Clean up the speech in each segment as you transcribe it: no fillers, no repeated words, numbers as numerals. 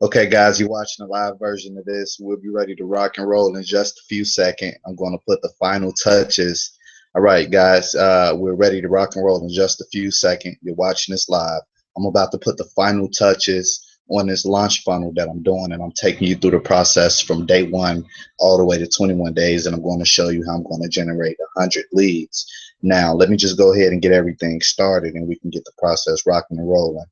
Okay, guys, you're watching a live version of this. We'll be ready to rock and roll in just a few seconds. I'm going to put the final touches. All right, guys, we're ready to rock and roll in just a few seconds. You're watching this live. I'm about to put the final touches on this launch funnel that I'm doing, and I'm taking you through the process from day one all the way to 21 days, and I'm going to show you how I'm going to generate 100 leads. Now, let me just go ahead and get everything started, and we can get the process rocking and rolling.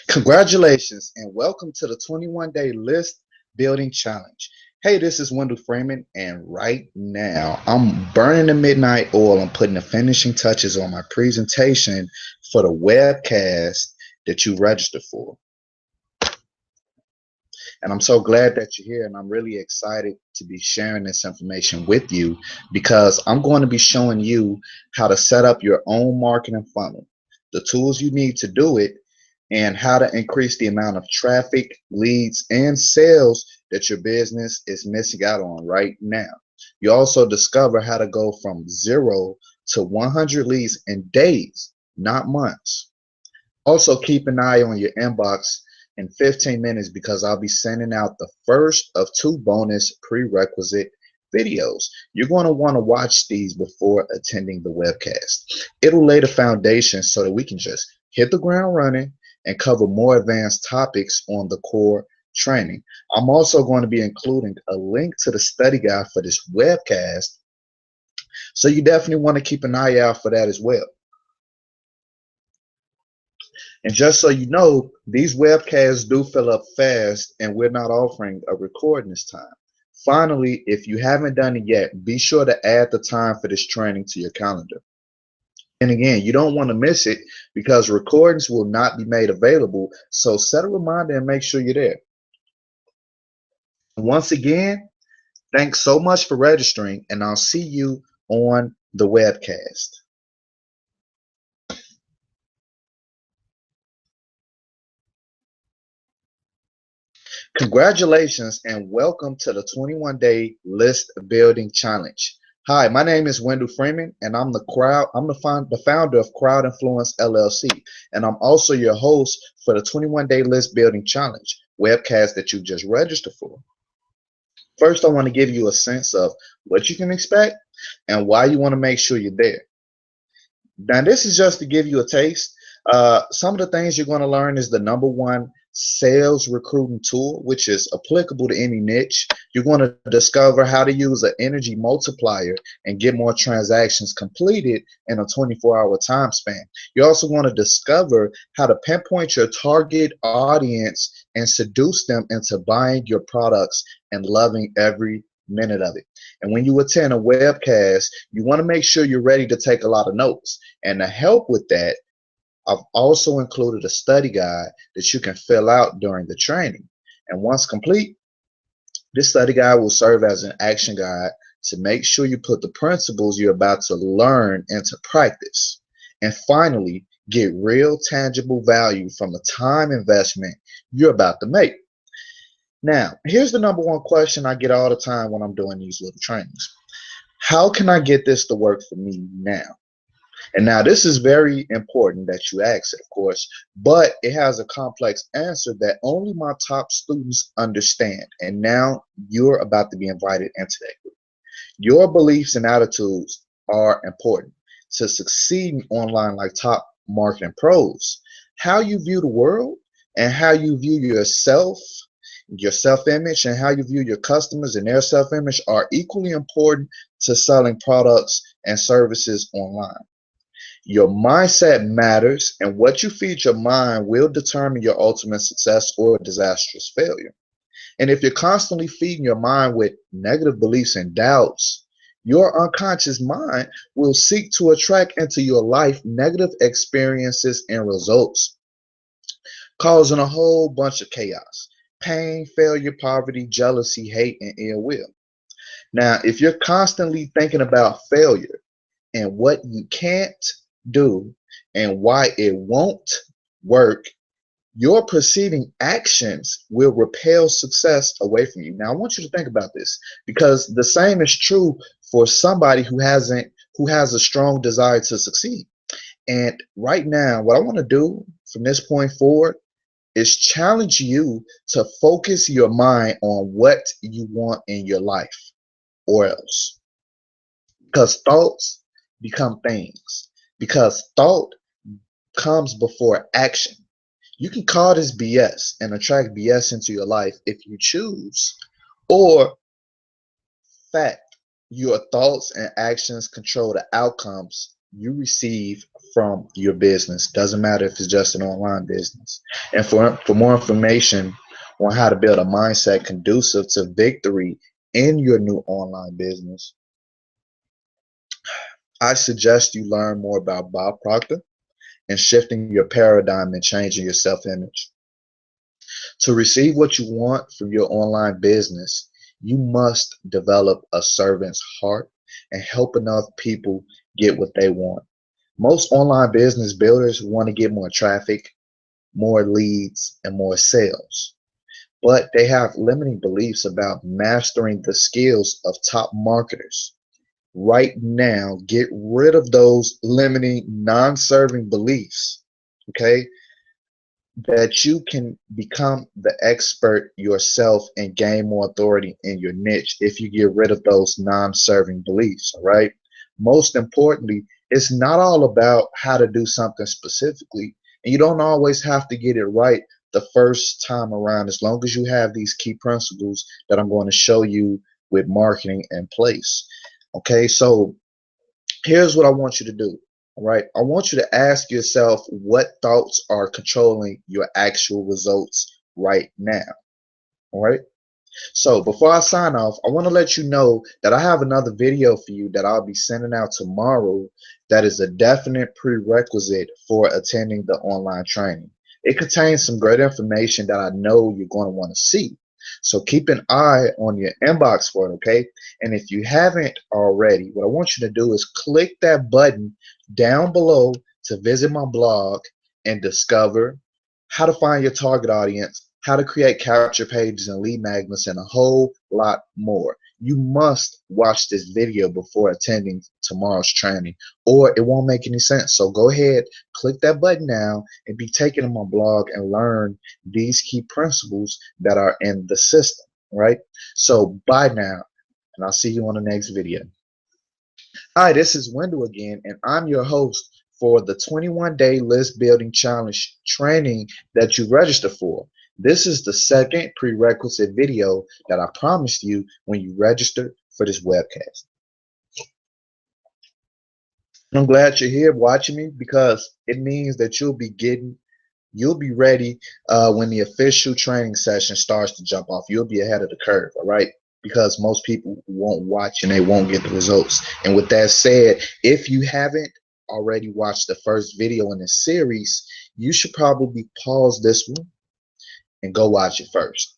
Congratulations and welcome to the 21-day list building challenge. Hey, this is Wendell Freeman, and right now I'm burning the midnight oil. I'm putting the finishing touches on my presentation for the webcast that you registered for. And I'm so glad that you're here, and I'm really excited to be sharing this information with you because I'm going to be showing you how to set up your own marketing funnel, the tools you need to do it, and how to increase the amount of traffic, leads, and sales that your business is missing out on right now. You also discover how to go from 0 to 100 leads in days, not months. Also, keep an eye on your inbox in 15 minutes because I'll be sending out the first of 2 bonus prerequisite videos. You're going to want to watch these before attending the webcast. It'll lay the foundation so that we can just hit the ground running and cover more advanced topics on the core training. I'm also going to be including a link to the study guide for this webcast, so you definitely want to keep an eye out for that as well. And just so you know, these webcasts do fill up fast, and we're not offering a recording this time. Finally, if you haven't done it yet, be sure to add the time for this training to your calendar. And again, you don't want to miss it because recordings will not be made available. So set a reminder and make sure you're there. Once again, thanks so much for registering, and I'll see you on the webcast. Congratulations and welcome to the 21-day list building challenge. Hi, my name is Wendell Freeman, and I'm the founder of Crowd Influence LLC, and I'm also your host for the 21-day list building challenge webcast that you just registered for. First, I want to give you a sense of what you can expect and why you want to make sure you're there. Now, this is just to give you a taste. Some of the things you're going to learn is the #1 sales recruiting tool, which is applicable to any niche. You're going to discover how to use an energy multiplier and get more transactions completed in a 24-hour time span. You're also going to discover how to pinpoint your target audience and seduce them into buying your products and loving every minute of it. And when you attend a webcast, you want to make sure you're ready to take a lot of notes. And to help with that, I've also included a study guide that you can fill out during the training. And once complete, this study guide will serve as an action guide to make sure you put the principles you're about to learn into practice. And finally, get real tangible value from the time investment you're about to make. Now, here's the #1 question I get all the time when I'm doing these little trainings. How can I get this to work for me now? And now this is very important that you ask it, of course, but it has a complex answer that only my top students understand. And now you're about to be invited into that group. Your beliefs and attitudes are important to succeed online like top marketing pros. How you view the world and how you view yourself, your self-image, and how you view your customers and their self-image are equally important to selling products and services online. Your mindset matters, and what you feed your mind will determine your ultimate success or disastrous failure. And if you're constantly feeding your mind with negative beliefs and doubts, Your unconscious mind will seek to attract into your life negative experiences and results, causing a whole bunch of chaos, pain, failure, poverty, jealousy, hate, and ill will. Now, if you're constantly thinking about failure and what you can't do and why it won't work, your preceding actions will repel success away from you. Now, I want you to think about this, because the same is true for somebody who has a strong desire to succeed. And right now, what I want to do from this point forward is challenge you to focus your mind on what you want in your life, or else. Because thoughts become things. Because thought comes before action. You can call this BS and attract BS into your life if you choose, or fact, your thoughts and actions control the outcomes you receive from your business. Doesn't matter if it's just an online business. And for more information on how to build a mindset conducive to victory in your new online business, I suggest you learn more about Bob Proctor and shifting your paradigm and changing your self-image. To receive what you want from your online business, you must develop a servant's heart and help enough people get what they want. Most online business builders want to get more traffic, more leads, and more sales, but they have limiting beliefs about mastering the skills of top marketers. Right now, get rid of those limiting, non-serving beliefs, okay? That you can become the expert yourself and gain more authority in your niche if you get rid of those non-serving beliefs. All right. Most importantly, it's not all about how to do something specifically, and you don't always have to get it right the first time around, as long as you have these key principles that I'm going to show you with marketing in place. Okay, so here's what I want you to do. All right. I want you to ask yourself what thoughts are controlling your actual results right now. All right. So before I sign off, I want to let you know that I have another video for you that I'll be sending out tomorrow that is a definite prerequisite for attending the online training. It contains some great information that I know you're going to want to see. So keep an eye on your inbox for it, okay? And if you haven't already, what I want you to do is click that button down below to visit my blog and discover how to find your target audience, how to create capture pages and lead magnets, and a whole lot more. You must watch this video before attending tomorrow's training, or it won't make any sense. So go ahead, click that button now, and be taken to my blog and learn these key principles that are in the system, right? So bye now, and I'll see you on the next video. Hi, this is Wendell again, and I'm your host for the 21-day list building challenge training that you registered for. This is the second prerequisite video that I promised you when you registered for this webcast. I'm glad you're here watching me, because it means that you'll be ready when the official training session starts to jump off. You'll be ahead of the curve, all right? Because most people won't watch and they won't get the results. And with that said, if you haven't already watched the first video in this series, you should probably pause this one and go watch it first.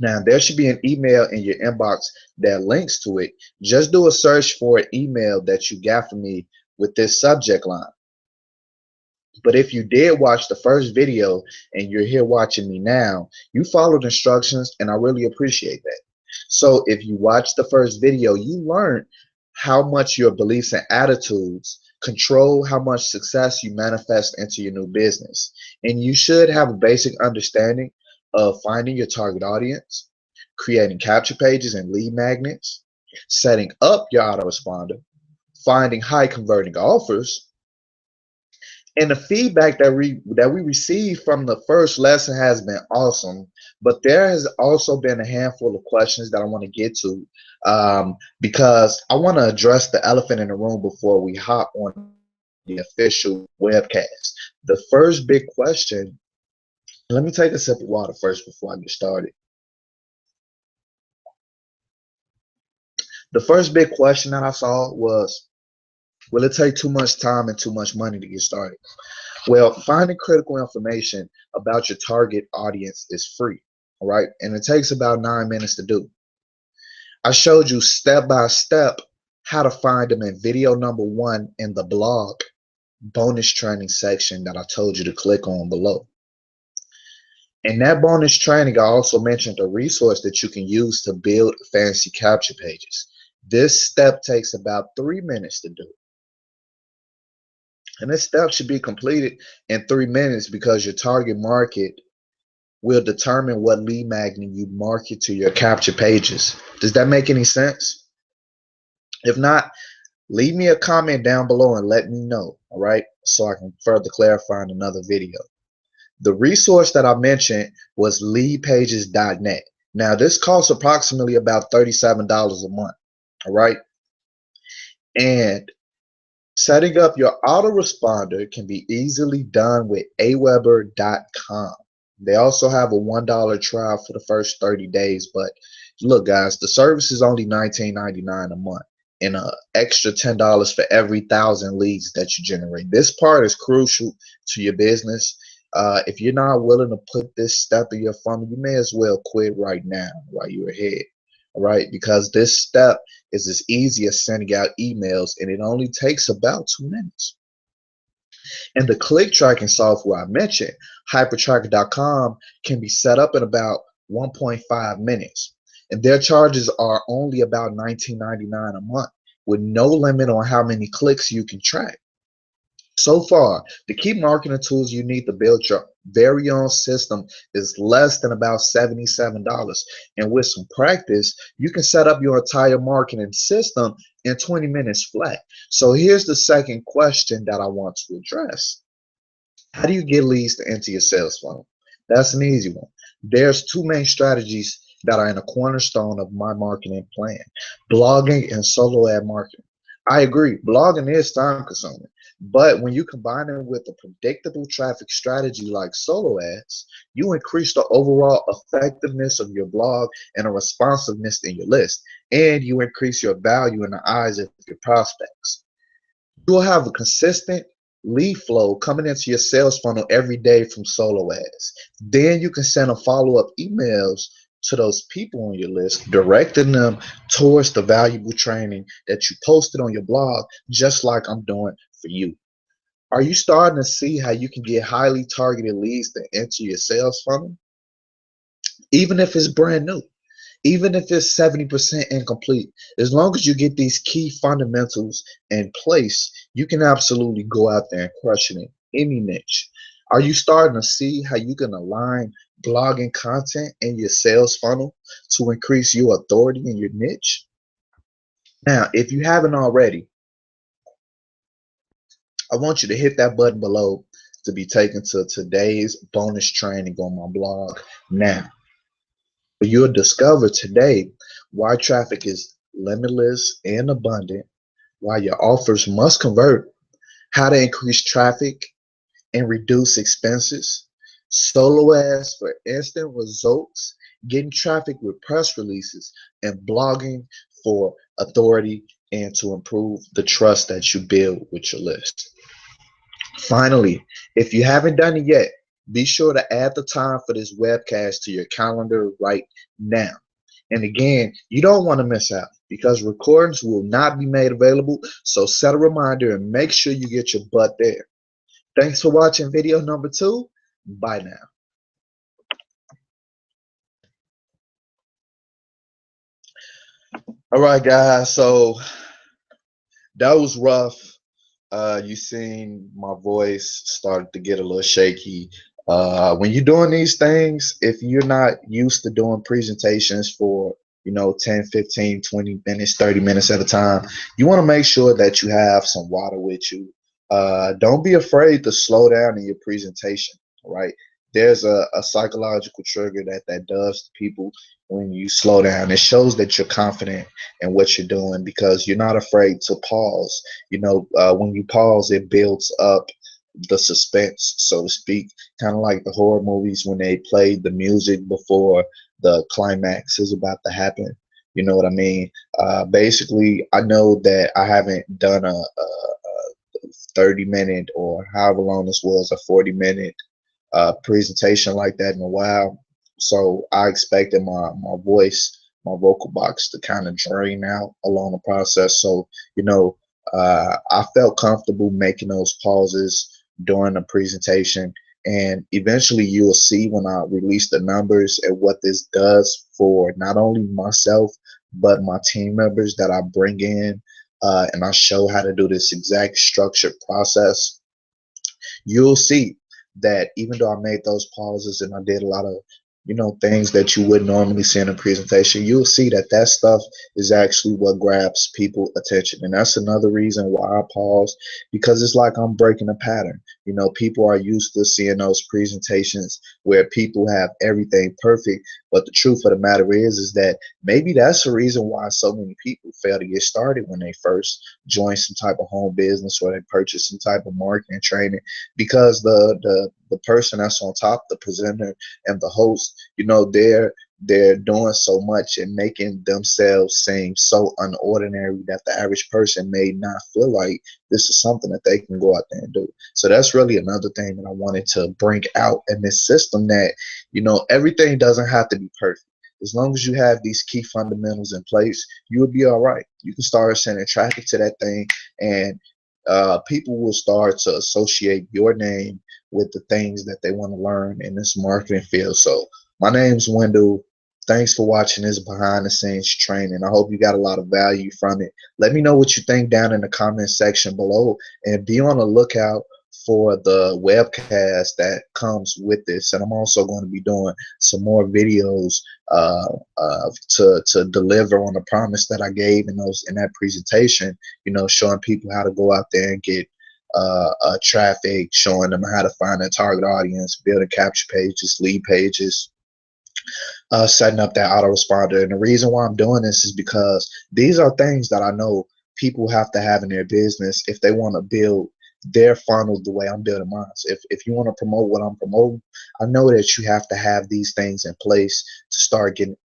Now, there should be an email in your inbox that links to it. Just do a search for an email that you got from me with this subject line. But if you did watch the first video and you're here watching me now, you followed instructions, and I really appreciate that. So if you watched the first video, you learned how much your beliefs and attitudes control how much success you manifest into your new business. And you should have a basic understanding of finding your target audience, creating capture pages and lead magnets, setting up your autoresponder, finding high converting offers. And the feedback that we received from the first lesson has been awesome, but there has also been a handful of questions that I want to get to, because I want to address the elephant in the room before we hop on the official webcast. The first big question, let me take a sip of water first before I get started. The first big question that I saw was, will it take too much time and too much money to get started? Well, finding critical information about your target audience is free, all right? And it takes about 9 minutes to do. I showed you step by step how to find them in video number 1 in the blog bonus training section that I told you to click on below. In that bonus training, I also mentioned a resource that you can use to build fancy capture pages. This step takes about 3 minutes to do. And this step should be completed in 3 minutes because your target market will determine what lead magnet you market to your capture pages. Does that make any sense? If not, leave me a comment down below and let me know, all right? So I can further clarify in another video. The resource that I mentioned was leadpages.net. Now, this costs approximately about $37 a month, all right? And setting up your autoresponder can be easily done with aweber.com. They also have a $1 trial for the first 30 days. But look, guys, the service is only $19.99 a month and an extra $10 for every 1,000 leads that you generate. This part is crucial to your business. If you're not willing to put this step in your funnel, you may as well quit right now while you're ahead. All right, because this step is as easy as sending out emails, and it only takes about 2 minutes. And the click tracking software I mentioned, hypertracker.com, can be set up in about 1.5 minutes. And their charges are only about $19.99 a month with no limit on how many clicks you can track. So far, the key marketing tools you need to build your very own system is less than about $77. And with some practice, you can set up your entire marketing system in 20 minutes flat. So here's the second question that I want to address. How do you get leads to enter your sales funnel? That's an easy one. There's two main strategies that are in a cornerstone of my marketing plan: blogging and solo ad marketing. I agree, blogging is time consuming, but when you combine it with a predictable traffic strategy like solo ads, you increase the overall effectiveness of your blog and a responsiveness in your list, and you increase your value in the eyes of your prospects. You will have a consistent lead flow coming into your sales funnel every day from solo ads. Then you can send a follow-up emails to those people on your list, directing them towards the valuable training that you posted on your blog, just like I'm doing for you. Are you starting to see how you can get highly targeted leads to enter your sales funnel? Even if it's brand new, even if it's 70% incomplete, as long as you get these key fundamentals in place, you can absolutely go out there and crush it in any niche. Are you starting to see how you can align blogging content in your sales funnel to increase your authority in your niche? Now, if you haven't already, I want you to hit that button below to be taken to today's bonus training on my blog now. You'll discover today why traffic is limitless and abundant, why your offers must convert, how to increase traffic and reduce expenses, solo ads for instant results, getting traffic with press releases, and blogging for authority and to improve the trust that you build with your list. Finally, if you haven't done it yet, be sure to add the time for this webcast to your calendar right now. And again, you don't want to miss out because recordings will not be made available. So set a reminder and make sure you get your butt there. Thanks for watching video number 2. Bye now. All right, guys. So that was rough. You seen my voice started to get a little shaky. When you're doing these things, if you're not used to doing presentations for 10, 15, 20 minutes, 30 minutes at a time, you want to make sure that you have some water with you. Don't be afraid to slow down in your presentation, right? There's a psychological trigger that does to people when you slow down. It shows that you're confident in what you're doing because you're not afraid to pause. When you pause, it builds up the suspense, so to speak, kind of like the horror movies when they play the music before the climax is about to happen. You know what I mean? Basically, I know that I haven't done a 30-minute or however long this was, a 40-minute presentation like that in a while. So I expected my voice, my vocal box to kind of drain out along the process. So, you know, I felt comfortable making those pauses during the presentation. And eventually you'll see when I release the numbers and what this does for not only myself, but my team members that I bring in, and I show how to do this exact structured process. You'll see that even though I made those pauses and I did a lot of, things that you would normally see in a presentation, you'll see that that stuff is actually what grabs people attention. And that's another reason why I pause, because it's like I'm breaking a pattern. People are used to seeing those presentations where people have everything perfect, but the truth of the matter is that maybe that's the reason why so many people fail to get started when they first join some type of home business or they purchase some type of marketing training, because the person that's on top, the presenter and the host, they're doing so much and making themselves seem so unordinary that the average person may not feel like this is something that they can go out there and do. So that's really another thing that I wanted to bring out in this system, that everything doesn't have to be perfect. As long as you have these key fundamentals in place, you'll be all right. You can start sending traffic to that thing, and people will start to associate your name with the things that they want to learn in this marketing field. So my name's Wendell. Thanks for watching this behind the scenes training. I hope you got a lot of value from it. Let me know what you think down in the comment section below, and be on the lookout for the webcast that comes with this. And I'm also going to be doing some more videos to deliver on the promise that I gave in that presentation. Showing people how to go out there and get traffic, showing them how to find their target audience, building capture pages, lead pages, setting up that autoresponder. And the reason why I'm doing this is because these are things that I know people have to have in their business if they want to build their funnel the way I'm building mine. If you want to promote what I'm promoting, I know that you have to have these things in place to start getting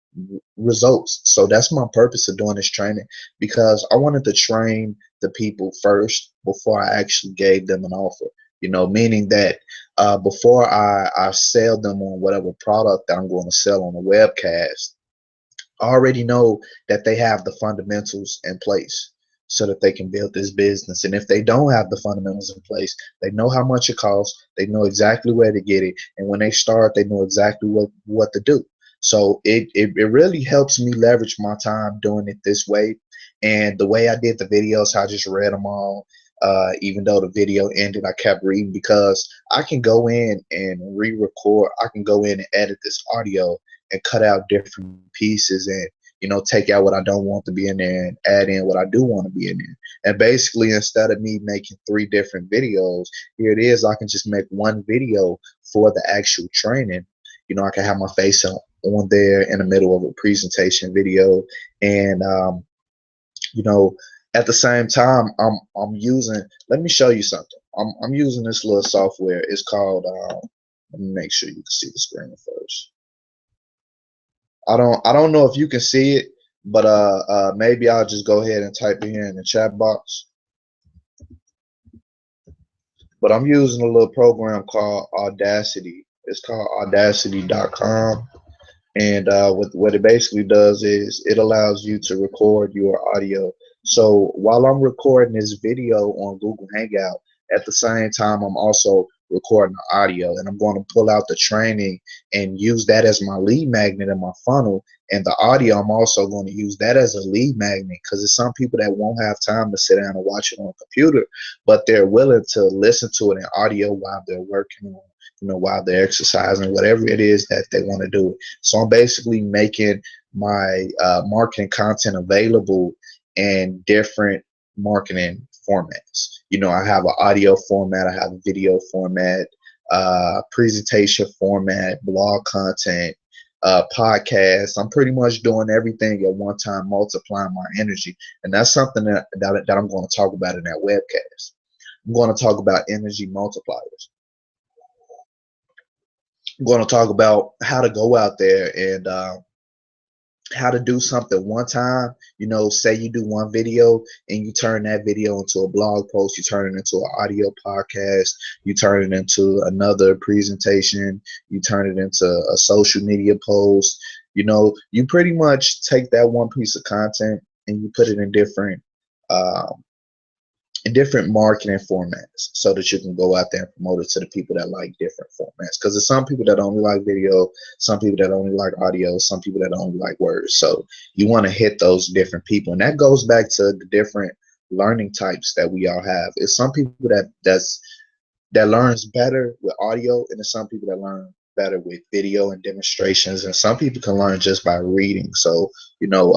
results. So that's my purpose of doing this training, because I wanted to train the people first before I actually gave them an offer. Meaning that before I sell them on whatever product that I'm going to sell on a webcast, I already know that they have the fundamentals in place so that they can build this business. And if they don't have the fundamentals in place, they know how much it costs, they know exactly where to get it, and when they start, they know exactly what to do. So it really helps me leverage my time doing it this way. And the way I did the videos, I just read them all. Even though the video ended, I kept reading, because I can go in and re-record. I can go in and edit this audio and cut out different pieces, and take out what I don't want to be in there and add in what I do want to be in there. And basically, instead of me making 3 different videos, here it is, I can just make one video for the actual training. I can have my face on there in the middle of a presentation video, and you know at the same time, I'm using, let me show you something. I'm using this little software. It's called let me make sure you can see the screen first. I don't know if you can see it, but maybe I'll just go ahead and type it here in the chat box. But I'm using a little program called Audacity. It's called audacity.com. And what it basically does is it allows you to record your audio. So while I'm recording this video on Google Hangout, at the same time I'm also recording the audio, and I'm going to pull out the training and use that as my lead magnet in my funnel. And the audio, I'm also going to use that as a lead magnet, because there's some people that won't have time to sit down and watch it on a computer, but they're willing to listen to it in audio while they're working on, while they're exercising, whatever it is that they want to do. So I'm basically making my marketing content available in different marketing formats. I have an audio format, I have a video format, presentation format, blog content, podcast. I'm pretty much doing everything at one time, multiplying my energy. And that's something that I'm going to talk about in that webcast. I'm going to talk about energy multipliers. I'm going to talk about how to go out there and how to do something one time. You know, say you do one video and you turn that video into a blog post, you turn it into an audio podcast, you turn it into another presentation, you turn it into a social media post. You know, you pretty much take that one piece of content and you put it um, in different marketing formats so that you can go out there and promote it to the people that like different formats. Because there's some people that only like video, some people that only like audio, some people that only like words. So you want to hit those different people, and that goes back to the different learning types that we all have. It's some people that learns better with audio, and there's some people that learn better with video and demonstrations, and some people can learn just by reading. So, you know,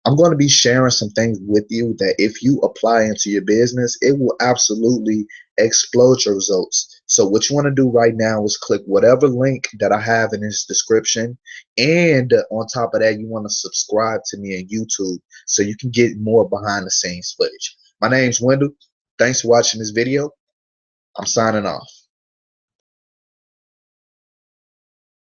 I'm going to be sharing some things with you that if you apply into your business, it will absolutely explode your results. So what you want to do right now is click whatever link that I have in this description, and on top of that, you want to subscribe to me on YouTube so you can get more behind the scenes footage. My name's Wendell. Thanks for watching this video. I'm signing off.